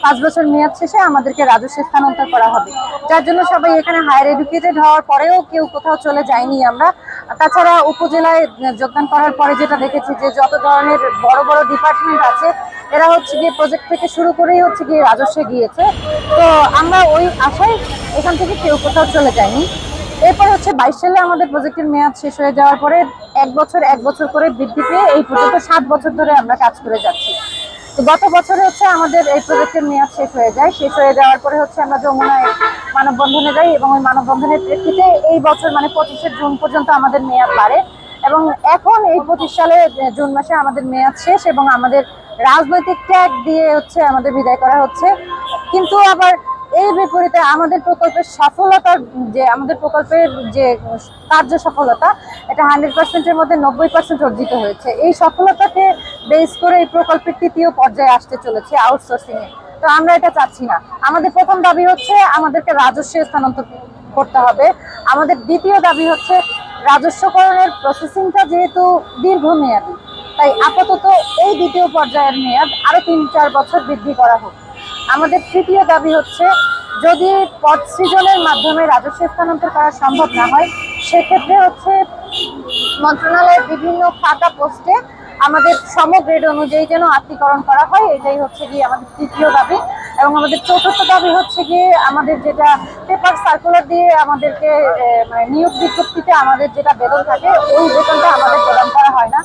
5 বছর মেয়াদ শেষে আমাদেরকে রাজস্বে স্থানান্তর করা হবে, যার জন্য সবাই এখানে হায়ার এডুকেটেড হওয়ার পরেও কেউ কোথাও চলে যায়নি আমরা। তাছাড়া উপজেলায় যোগদান করার পরে যেটা দেখেছি যে যত ধরনের বড় বড় ডিপার্টমেন্ট আছে এরা হচ্ছে গিয়ে প্রজেক্ট থেকে শুরু করেই হচ্ছে গিয়ে রাজস্বে গিয়েছে। তো আমরা ওই আশায় এখান থেকে কেউ কোথাও চলে যায়নি। এরপর হচ্ছে 22 সালে আমাদের প্রজেক্টের মেয়াদ শেষ হয়ে যাওয়ার পরে এক বছর করে বৃদ্ধি পেয়ে এই পর্যন্ত 7 বছর ধরে আমরা কাজ করে যাচ্ছি। তো গত বছরে হচ্ছে আমাদের এই প্রজেক্টের মেয়াদ শেষ হয়ে যায়। শেষ হয়ে যাওয়ার পরে হচ্ছে আমরা যমুনায় মানববন্ধনে যাই এবং ওই মানববন্ধনের প্রেক্ষিতে এই বছর মানে 25শে জুন পর্যন্ত আমাদের মেয়াদ বাড়ে এবং এখন এই 25 সালে জুন মাসে আমাদের মেয়াদ শেষ এবং আমাদের রাজনৈতিক ট্যাগ দিয়ে হচ্ছে আমাদের বিদায় করা হচ্ছে। কিন্তু আবার এর বিপরীতে আমাদের প্রকল্পের সফলতার যে আমাদের প্রকল্পের যে কার্য সফলতা এটা 100%-এর মধ্যে 90% অর্জিত হয়েছে। এই সফলতাকে বেস করে এই প্রকল্পের তৃতীয় পর্যায়ে আসতে চলেছে আউটসোর্সিং এ। তো আমরা এটা চাচ্ছি না। আমাদের প্রথম দাবি হচ্ছে আমাদেরকে রাজস্বে স্থানান্তর করতে হবে। আমাদের দ্বিতীয় দাবি হচ্ছে রাজস্বকরণের প্রসেসিংটা যেহেতু দীর্ঘমেয়াদী, তাই আপাতত এই দ্বিতীয় পর্যায়ের মেয়াদ আরো 3-4 বছর বৃদ্ধি করা হোক। আমাদের তৃতীয় দাবি হচ্ছে যদি পদ সৃজনের মাধ্যমে রাজস্ব স্থানান্তর করা সম্ভব না হয় সেক্ষেত্রে হচ্ছে মন্ত্রণালয়ের বিভিন্ন খাতা পোস্টে আমাদের সমগ্রেড অনুযায়ী যেন আত্মীকরণ করা হয়, এটাই হচ্ছে গিয়ে আমাদের তৃতীয় দাবি। এবং আমাদের চতুর্থ দাবি হচ্ছে গিয়ে আমাদের যেটা পেপার সার্কুলার দিয়ে আমাদেরকে মানে নিয়োগ বিজ্ঞপ্তিতে আমাদের যেটা বেতন থাকে ওই বেতনটা আমাদের প্রদান করা হয় না।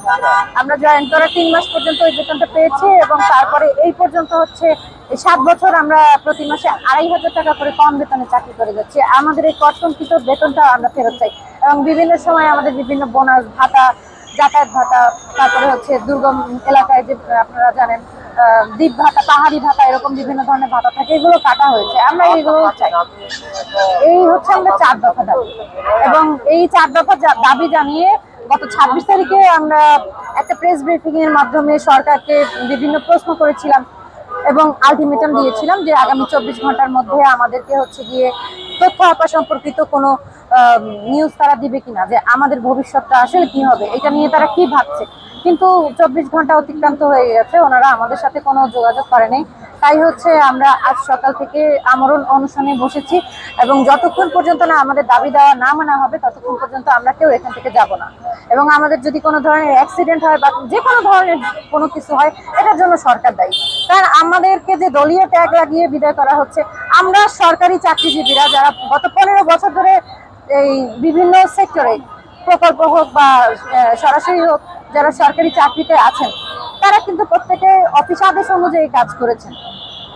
আমরা জয়েন করার 3 মাস পর্যন্ত ওই বেতনটা পেয়েছি এবং তারপরে এই পর্যন্ত হচ্ছে 7 বছর আমরা প্রতি মাসে 2,500 টাকা করে কম বেতনে চাকরি করে যাচ্ছি। আমাদের এই কর্তনকৃত বেতনটা আমরা ফেরত চাই এবং বিভিন্ন সময় আমাদের বিভিন্ন বোনাস ভাতা, যাতায়াত ভাতা, তারপরে হচ্ছে দুর্গম এলাকায় যে আপনারা জানেন দ্বীপ ভাতা, পাহাড়ি ভাতা, এরকম বিভিন্ন ধরনের ভাতা থাকে, এগুলো কাটা হয়েছে। আমরা এইগুলো চাই। এই হচ্ছে আমাদের 4 দফা দাবি এবং এই 4 দফা দাবি জানিয়ে গত 26 তারিখে আমরা একটা প্রেস ব্রিফিং এর মাধ্যমে সরকারকে বিভিন্ন প্রশ্ন করেছিলাম এবং আলটিমেটাম দিয়েছিলাম যে আগামী 24 ঘন্টার মধ্যে আমাদেরকে হচ্ছে গিয়ে তথ্য আপা সম্পর্কিত কোনো নিউজ তারা দিবে কিনা, যে আমাদের ভবিষ্যৎটা আসলে কি হবে, এটা নিয়ে তারা কি ভাবছে। কিন্তু 24 ঘন্টা অতিক্রান্ত হয়ে গেছে, ওনারা আমাদের সাথে কোনো যোগাযোগ করেনি। তাই হচ্ছে আমরা আজ সকাল থেকে আমরণ অনশনে বসেছি এবং যতক্ষণ পর্যন্ত না আমাদের দাবি দেওয়া না মানা হবে ততক্ষণ পর্যন্ত আমরা কেউ এখান থেকে যাব না। এবং আমাদের যদি কোনো ধরনের অ্যাক্সিডেন্ট হয় বা যে কোনো ধরনের কোনো কিছু হয় এটার জন্য সরকার দায়ী। কারণ আমাদেরকে যে দলীয় ট্যাগ লাগিয়ে বিদায় করা হচ্ছে, আমরা সরকারি চাকরিজীবীরা যারা গত 15 বছর ধরে এই বিভিন্ন সেক্টরে প্রকল্প হোক বা সরাসরি হোক যারা সরকারি চাকরিতে আছেন তারা কিন্তু প্রত্যেকে অফিস আদেশ অনুযায়ী কাজ করেছেন।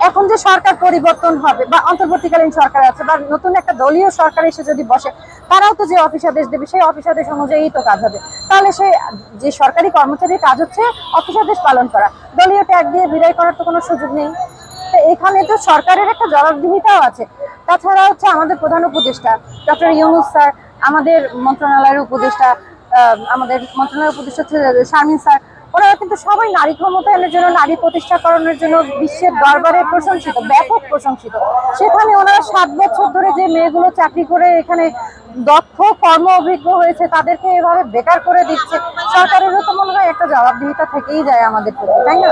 এখন যে সরকার পরিবর্তন হবে বা অন্তর্বর্তীকালীন সরকার আছে বা নতুন একটা দলীয় সরকার এসে যদি বসে, তারাও তো যে অফিস আদেশ দেবে সেই অফিস আদেশ অনুযায়ী তো কাজ হবে। তাহলে সে যে সরকারি কর্মচারীর কাজ হচ্ছে অফিস আদেশ পালন করা, দলীয় ট্যাগ দিয়ে বিদায় করার তো কোনো সুযোগ নেই। তো এখানে তো সরকারের একটা জবাবদিহিতাও আছে। তাছাড়া হচ্ছে আমাদের প্রধান উপদেষ্টা ডক্টর ইউনূস স্যার, আমাদের মন্ত্রণালয়ের উপদেষ্টা হচ্ছে শারমিন স্যার, ওনারা কিন্তু সবাই নারী ক্ষমতায়নের জন্য, নারী প্রতিষ্ঠাকরণের জন্য বিশ্বের দরবারে প্রশংসিত, ব্যাপক প্রশংসিত। সেখানে ওনারা 7 বছর ধরে যে মেয়েগুলো চাকরি করে এখানে দক্ষ কর্ম অভিজ্ঞ হয়েছে তাদেরকে এভাবে বেকার করে দিচ্ছে, সরকারেরও তো মনে হয় একটা জবাবদিহিতা থেকেই যায় আমাদের প্রতি, তাই না?